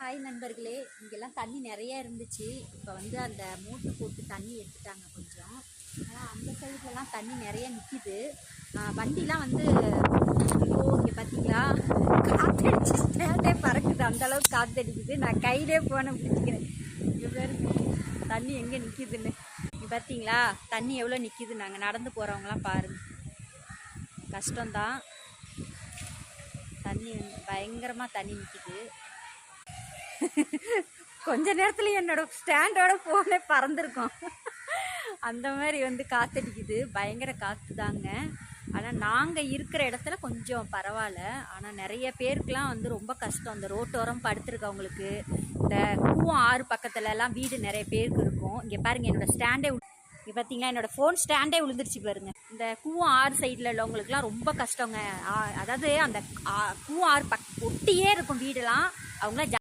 Hi நண்பர்களே, இங்கெல்லாம் தண்ணி நிறைய இருந்துச்சு. இப்போ வந்து அந்த மூட்டை போட்டு தண்ணி எடுத்துட்டாங்க கொஞ்சம். ஆனால் அந்த சைட்லலாம் தண்ணி நிறைய நிற்கிது. வண்டிலாம் வந்து இங்கே பார்த்தீங்களா, காற்றடிச்சு ஸ்டாண்டே பறக்குது. அந்தளவுக்கு காற்றடிக்குது. நான் கையிலே போன பிடிச்சிக்கிறேன். இங்கே பேர் தண்ணி எங்கே நிற்கிதுன்னு இங்கே பார்த்தீங்களா, தண்ணி எவ்வளோ நிற்கிது. நாங்கள் நடந்து போகிறவங்களாம் பாருங்கள், கஷ்டம்தான். தண்ணி பயங்கரமாக தண்ணி நிற்கிது. கொஞ்ச நேரத்துல என்னோட ஸ்டாண்டோட போனே பறந்துருக்கோம். அந்த மாதிரி வந்து காத்தடிக்குது, பயங்கர காற்று தாங்க. ஆனால் நாங்கள் இருக்கிற இடத்துல கொஞ்சம் பரவாயில்ல. ஆனால் நிறைய பேருக்குலாம் வந்து ரொம்ப கஷ்டம். அந்த ரோட்டோரம் படுத்துருக்கவங்களுக்கு, இந்த கூவம் ஆறு பக்கத்துலலாம் வீடு நிறைய பேருக்கு இருக்கும். இங்கே பாருங்கள், என்னோடய ஸ்டாண்டே இங்கே பார்த்தீங்களா, என்னோடய ஃபோன் ஸ்டாண்டே விழுந்துருச்சு பாருங்க. இந்த கூவம் ஆறு சைடில் உள்ளவங்களுக்குலாம் ரொம்ப கஷ்டங்க. அதாவது அந்த கூவம் ஆறு ஒட்டியே இருக்கும் வீடெல்லாம். அவங்களாம்